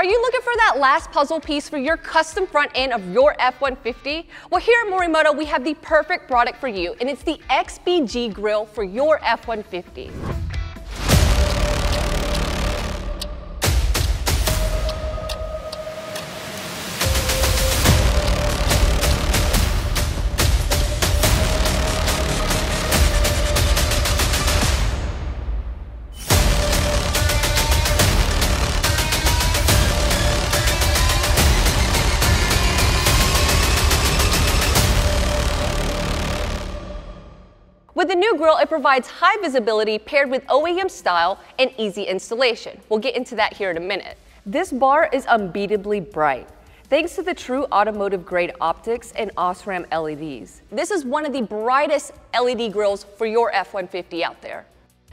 Are you looking for that last puzzle piece for your custom front end of your F-150? Well, here at Morimoto, we have the perfect product for you, and it's the XBG grill for your F-150. With the new grill, it provides high visibility paired with OEM style and easy installation. We'll get into that here in a minute. This bar is unbeatably bright, thanks to the true automotive grade optics and OSRAM LEDs. This is one of the brightest LED grills for your F-150 out there.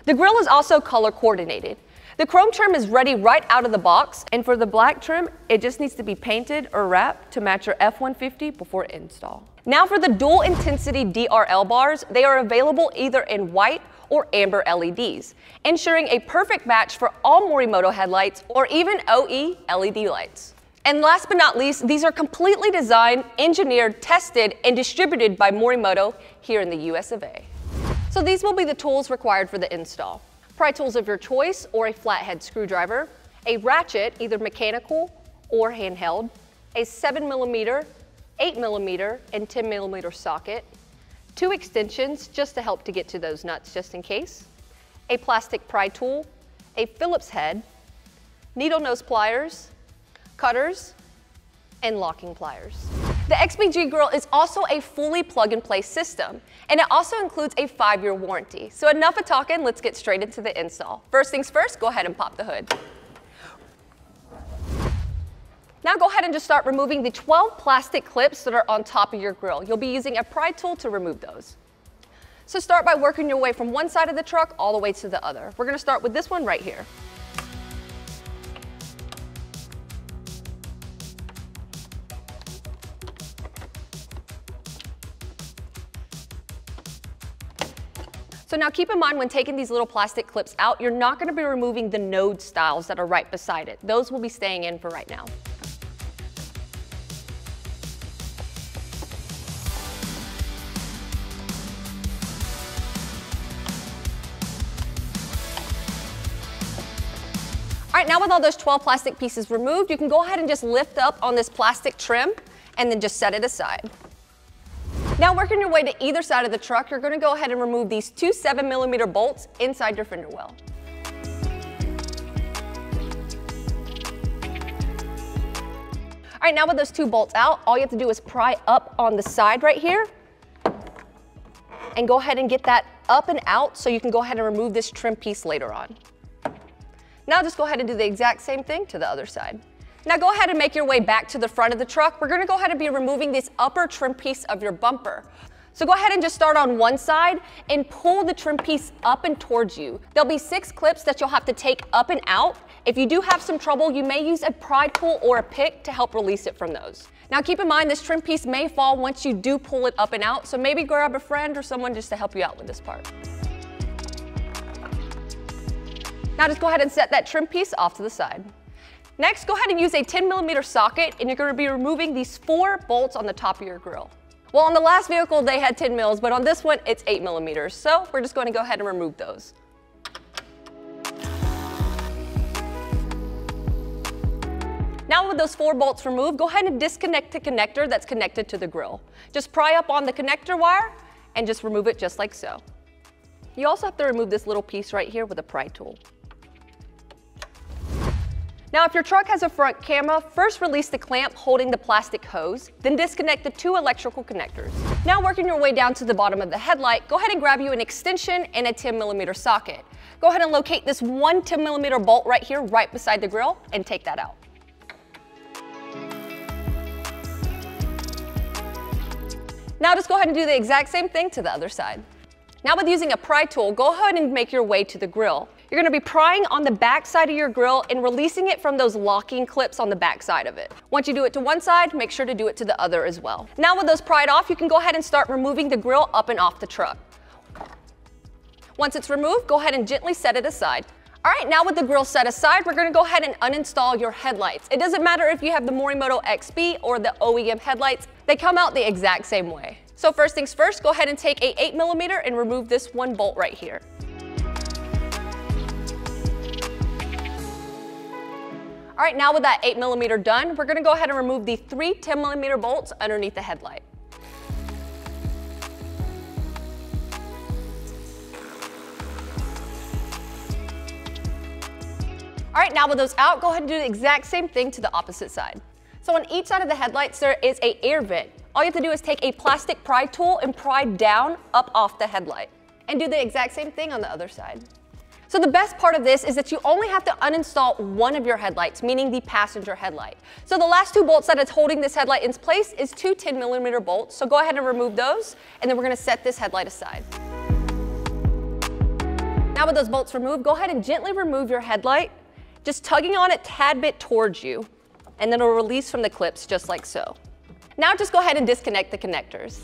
The grill is also color coordinated. The chrome trim is ready right out of the box, and for the black trim, it just needs to be painted or wrapped to match your F-150 before install. Now for the dual intensity DRL bars, they are available either in white or amber LEDs, ensuring a perfect match for all Morimoto headlights or even OE LED lights. And last but not least, these are completely designed, engineered, tested, and distributed by Morimoto here in the US of A. So these will be the tools required for the install. Pry tools of your choice or a flathead screwdriver, a ratchet, either mechanical or handheld, a 7mm, 8mm, and 10mm socket, 2 extensions just to help to get to those nuts just in case, a plastic pry tool, a Phillips head, needle nose pliers, cutters, and locking pliers. The XBG grill is also a fully plug-and-play system, and it also includes a 5-year warranty. So enough of talking, let's get straight into the install. First things first, go ahead and pop the hood. Now go ahead and just start removing the 12 plastic clips that are on top of your grill. You'll be using a pry tool to remove those. So start by working your way from one side of the truck all the way to the other. We're gonna start with this one right here. So now keep in mind when taking these little plastic clips out, you're not going to be removing the node styles that are right beside it. Those will be staying in for right now. All right, now with all those 12 plastic pieces removed, you can go ahead and just lift up on this plastic trim and then just set it aside. Now working your way to either side of the truck, you're going to go ahead and remove these 2 7mm bolts inside your fender well. All right, now with those 2 bolts out, all you have to do is pry up on the side right here and go ahead and get that up and out so you can go ahead and remove this trim piece later on. Now just go ahead and do the exact same thing to the other side. Now go ahead and make your way back to the front of the truck. We're going to go ahead and be removing this upper trim piece of your bumper. So go ahead and just start on one side and pull the trim piece up and towards you. There'll be 6 clips that you'll have to take up and out. If you do have some trouble, you may use a pry tool or a pick to help release it from those. Now keep in mind this trim piece may fall once you do pull it up and out, so maybe grab a friend or someone just to help you out with this part. Now just go ahead and set that trim piece off to the side. Next, go ahead and use a 10mm socket, and you're going to be removing these 4 bolts on the top of your grill. Well, on the last vehicle, they had 10 mils, but on this one, it's 8mm. So we're just going to go ahead and remove those. Now with those 4 bolts removed, go ahead and disconnect the connector that's connected to the grill. Just pry up on the connector wire and just remove it just like so. You also have to remove this little piece right here with a pry tool. Now, if your truck has a front camera, first release the clamp holding the plastic hose, then disconnect the 2 electrical connectors. Now working your way down to the bottom of the headlight, go ahead and grab you an extension and a 10mm socket. Go ahead and locate this 1 10mm bolt right here, right beside the grill, and take that out. Now just go ahead and do the exact same thing to the other side. Now with using a pry tool, go ahead and make your way to the grill. You're going to be prying on the back side of your grill and releasing it from those locking clips on the back side of it. Once you do it to one side, make sure to do it to the other as well. Now with those pried off, you can go ahead and start removing the grill up and off the truck. Once it's removed, go ahead and gently set it aside. All right, now with the grill set aside, we're gonna go ahead and uninstall your headlights. It doesn't matter if you have the Morimoto XB or the OEM headlights, they come out the exact same way. So first things first, go ahead and take a 8mm and remove this one bolt right here. All right, now with that 8mm done, we're gonna go ahead and remove the 3 10mm bolts underneath the headlight. All right, now with those out, go ahead and do the exact same thing to the opposite side. So on each side of the headlights, there is an air vent. All you have to do is take a plastic pry tool and pry down up off the headlight. And do the exact same thing on the other side. So the best part of this is that you only have to uninstall one of your headlights, meaning the passenger headlight. So the last 2 bolts that is holding this headlight in place is 2 10mm bolts. So go ahead and remove those, and then we're gonna set this headlight aside. Now with those bolts removed, go ahead and gently remove your headlight, just tugging on it a tad bit towards you, and then it'll release from the clips just like so. Now just go ahead and disconnect the connectors.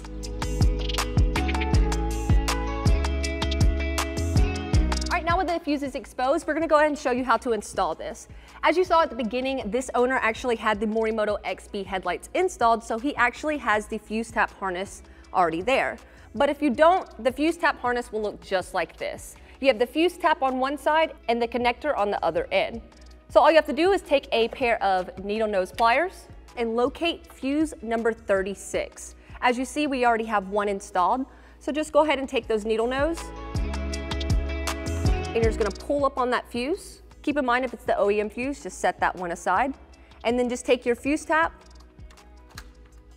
All right, now with the fuses exposed, we're gonna go ahead and show you how to install this. As you saw at the beginning, this owner actually had the Morimoto XB headlights installed, so he actually has the fuse tap harness already there. But if you don't, the fuse tap harness will look just like this. You have the fuse tap on one side and the connector on the other end. So all you have to do is take a pair of needle nose pliers and locate fuse number 36. As you see, we already have one installed. So just go ahead and take those needle nose and you're just gonna pull up on that fuse. Keep in mind if it's the OEM fuse, just set that one aside. And then just take your fuse tap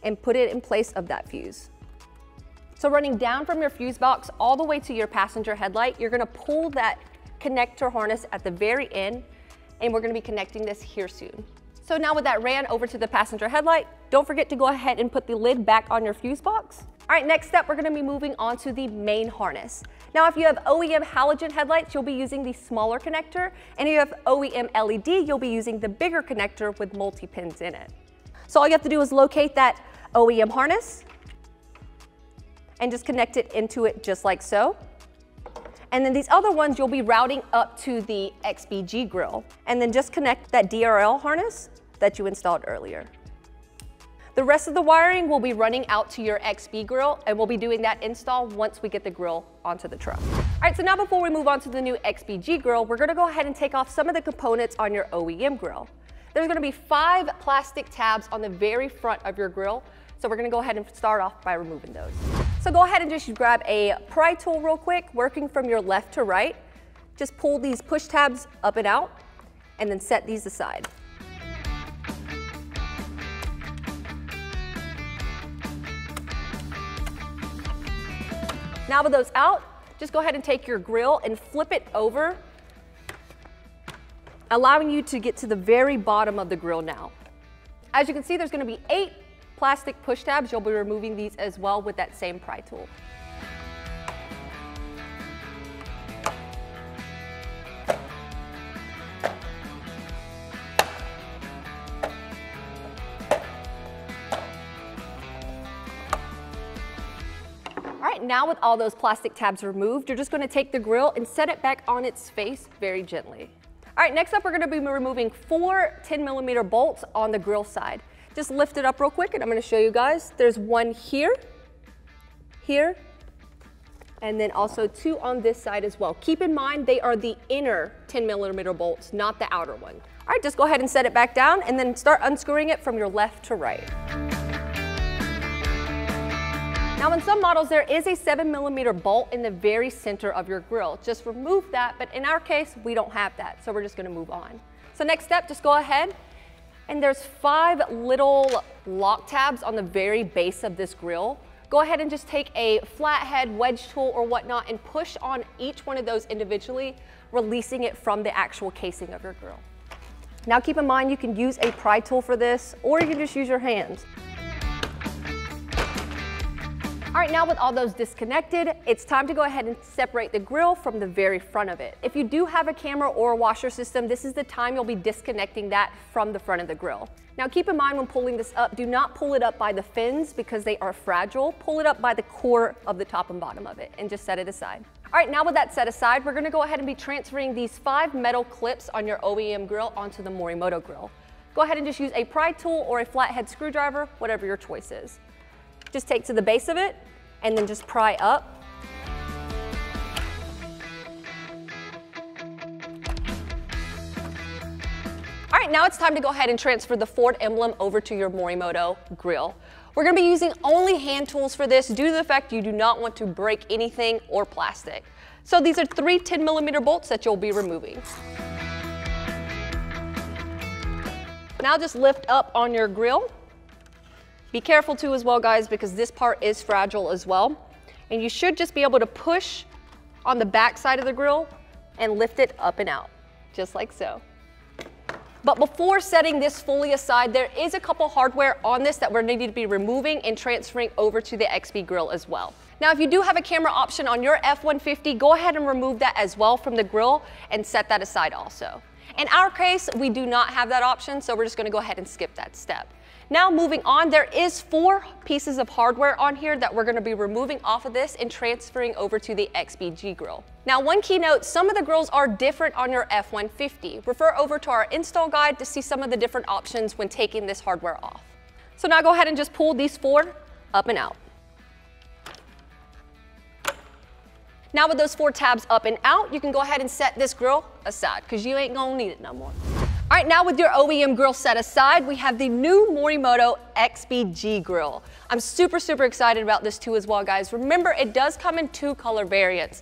and put it in place of that fuse. So running down from your fuse box all the way to your passenger headlight, you're gonna pull that connector harness at the very end, and we're gonna be connecting this here soon. So now with that ran over to the passenger headlight, don't forget to go ahead and put the lid back on your fuse box. All right, next step, we're gonna be moving on to the main harness. Now, if you have OEM halogen headlights, you'll be using the smaller connector, and if you have OEM LED, you'll be using the bigger connector with multi-pins in it. So all you have to do is locate that OEM harness and just connect it into it just like so. And then these other ones you'll be routing up to the XB-G grill, and then just connect that DRL harness that you installed earlier. The rest of the wiring will be running out to your XB grill, and we'll be doing that install once we get the grill onto the truck. All right, so now before we move on to the new XB-G grill, we're gonna go ahead and take off some of the components on your OEM grill. There's gonna be 5 plastic tabs on the very front of your grill, so we're gonna go ahead and start off by removing those. So go ahead and just grab a pry tool real quick, working from your left to right. Just pull these push tabs up and out, and then set these aside. Now with those out, just go ahead and take your grill and flip it over, allowing you to get to the very bottom of the grill now. As you can see, there's gonna be 8 plastic push tabs. You'll be removing these as well with that same pry tool. All right, now with all those plastic tabs removed, you're just gonna take the grill and set it back on its face very gently. All right, next up, we're gonna be removing 4 10mm bolts on the grill side. Just lift it up real quick and I'm gonna show you guys. There's one here, here, and then also 2 on this side as well. Keep in mind, they are the inner 10mm bolts, not the outer one. All right, just go ahead and set it back down and then start unscrewing it from your left to right. Now in some models, there is a 7mm bolt in the very center of your grill. Just remove that, but in our case, we don't have that, so we're just gonna move on. So next step, just go ahead, and there's 5 little lock tabs on the very base of this grill. Go ahead and just take a flathead wedge tool or whatnot and push on each one of those individually, releasing it from the actual casing of your grill. Now keep in mind, you can use a pry tool for this, or you can just use your hands. All right, now with all those disconnected, it's time to go ahead and separate the grill from the very front of it. If you do have a camera or a washer system, this is the time you'll be disconnecting that from the front of the grill. Now keep in mind when pulling this up, do not pull it up by the fins because they are fragile. Pull it up by the core of the top and bottom of it and just set it aside. All right, now with that set aside, we're gonna go ahead and be transferring these 5 metal clips on your OEM grill onto the Morimoto grill. Go ahead and just use a pry tool or a flathead screwdriver, whatever your choice is. Just take to the base of it and then just pry up. All right, now it's time to go ahead and transfer the Ford emblem over to your Morimoto grill. We're gonna be using only hand tools for this due to the fact you do not want to break anything or plastic. So these are 3 10mm bolts that you'll be removing. Now just lift up on your grill. Be careful too as well, guys, because this part is fragile as well. And you should just be able to push on the back side of the grill and lift it up and out, just like so. But before setting this fully aside, there is a couple hardware on this that we're needing to be removing and transferring over to the XP grill as well. Now, if you do have a camera option on your F-150, go ahead and remove that as well from the grill and set that aside also. In our case, we do not have that option, so we're just gonna go ahead and skip that step. Now moving on, there is 4 pieces of hardware on here that we're gonna be removing off of this and transferring over to the XPG grill. Now, one key note, some of the grills are different on your F-150. Refer over to our install guide to see some of the different options when taking this hardware off. So now go ahead and just pull these 4 up and out. Now with those 4 tabs up and out, you can go ahead and set this grill aside because you ain't gonna need it no more. All right, now with your OEM grill set aside, we have the new Morimoto XPG grill. I'm super excited about this too as well, guys. Remember, it does come in 2 color variants.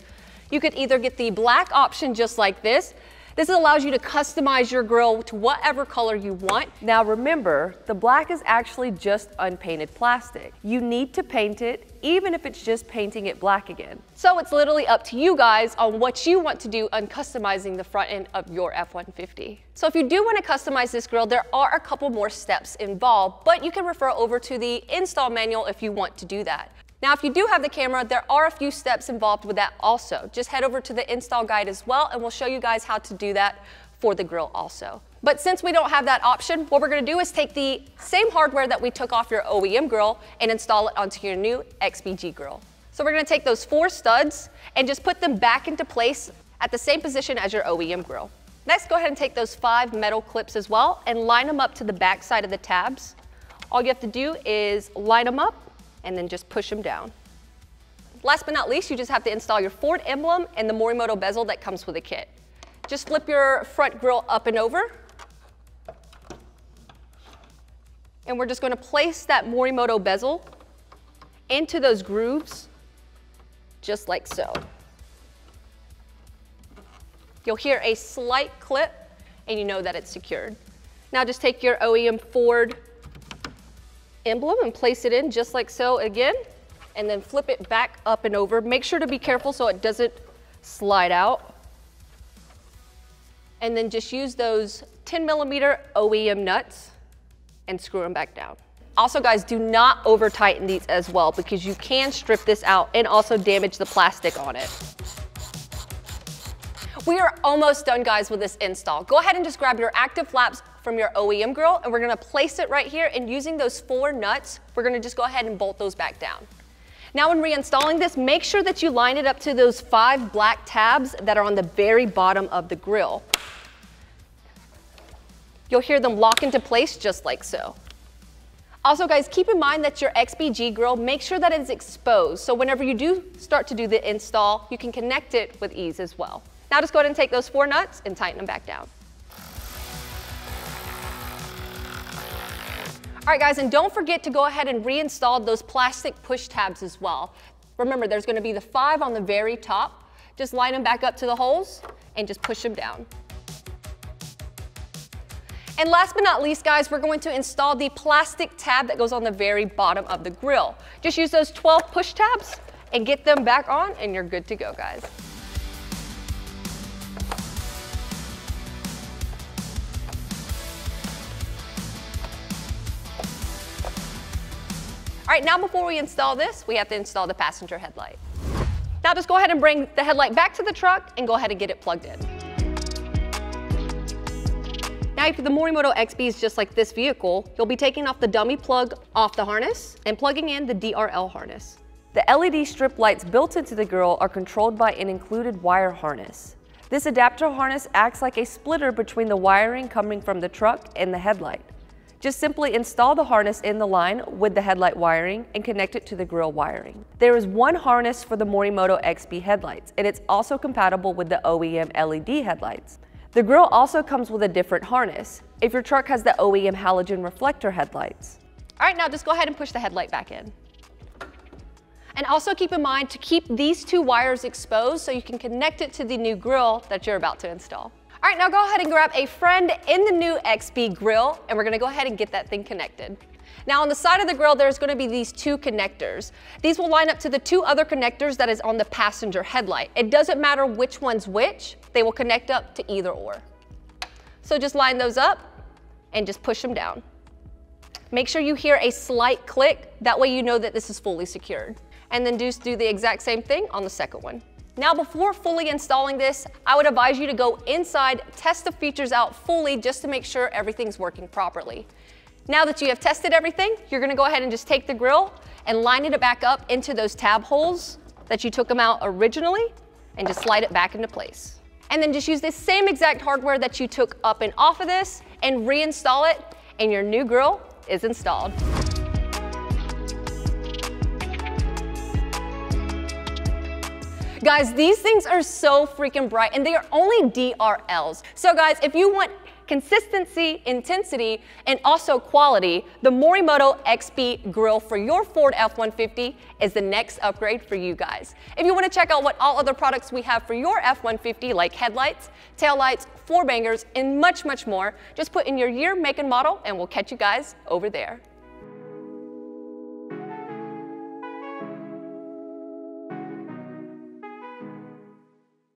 You could either get the black option just like this. This allows you to customize your grill to whatever color you want. Now remember, the black is actually just unpainted plastic. You need to paint it, even if it's just painting it black again. So it's literally up to you guys on what you want to do on customizing the front end of your F-150. So if you do want to customize this grill, there are a couple more steps involved, but you can refer over to the install manual if you want to do that. Now, if you do have the camera, there are a few steps involved with that also. Just head over to the install guide as well, and we'll show you guys how to do that for the grill also. But since we don't have that option, what we're gonna do is take the same hardware that we took off your OEM grill and install it onto your new XPG grill. So we're gonna take those 4 studs and just put them back into place at the same position as your OEM grill. Next, go ahead and take those 5 metal clips as well and line them up to the back side of the tabs. All you have to do is line them up and then just push them down. Last but not least, you just have to install your Ford emblem and the Morimoto bezel that comes with the kit. Just flip your front grill up and over. And we're just gonna place that Morimoto bezel into those grooves, just like so. You'll hear a slight clip and you know that it's secured. Now just take your OEM Ford emblem and place it in just like so again, and then flip it back up and over. Make sure to be careful so it doesn't slide out. And then just use those 10mm OEM nuts and screw them back down. Also, guys, do not over tighten these as well because you can strip this out and also damage the plastic on it. We are almost done, guys, with this install. Go ahead and just grab your active flaps from your OEM grill, and we're gonna place it right here, and using those 4 nuts, we're gonna just go ahead and bolt those back down. Now when reinstalling this, make sure that you line it up to those 5 black tabs that are on the very bottom of the grill. You'll hear them lock into place just like so. Also, guys, keep in mind that your XPG grill, make sure that it is exposed, so whenever you do start to do the install, you can connect it with ease as well. Now just go ahead and take those 4 nuts and tighten them back down. All right, guys, and don't forget to go ahead and reinstall those plastic push tabs as well. Remember, there's gonna be the 5 on the very top. Just line them back up to the holes and just push them down. And last but not least, guys, we're going to install the plastic tab that goes on the very bottom of the grill. Just use those 12 push tabs and get them back on, and you're good to go, guys. All right, now before we install this, we have to install the passenger headlight. Now just go ahead and bring the headlight back to the truck and go ahead and get it plugged in. Now, if the Morimoto XP is just like this vehicle, you'll be taking off the dummy plug off the harness and plugging in the DRL harness. The LED strip lights built into the grille are controlled by an included wire harness. This adapter harness acts like a splitter between the wiring coming from the truck and the headlight. Just simply install the harness in the line with the headlight wiring and connect it to the grille wiring. There is one harness for the Morimoto XP headlights, and it's also compatible with the OEM LED headlights. The grille also comes with a different harness if your truck has the OEM halogen reflector headlights. All right, now just go ahead and push the headlight back in. And also keep in mind to keep these two wires exposed so you can connect it to the new grille that you're about to install. All right, now go ahead and grab a friend in the new XP grille, and we're gonna go ahead and get that thing connected. Now on the side of the grille, there's gonna be these two connectors. These will line up to the two other connectors that is on the passenger headlight. It doesn't matter which one's which, they will connect up to either or. So just line those up and just push them down. Make sure you hear a slight click, that way you know that this is fully secured. And then just do the exact same thing on the second one. Now before fully installing this, I would advise you to go inside, test the features out fully just to make sure everything's working properly. Now that you have tested everything, you're gonna go ahead and just take the grille and line it back up into those tab holes that you took them out originally and just slide it back into place. And then just use this same exact hardware that you took up and off of this and reinstall it, and your new grille is installed. Guys, these things are so freaking bright, and they are only DRLs. So guys, if you want consistency, intensity, and also quality, the Morimoto XP grille for your Ford F-150 is the next upgrade for you guys. If you want to check out what all other products we have for your F-150, like headlights, taillights, floor bangers, and much, much more, just put in your year, make, and model, and we'll catch you guys over there.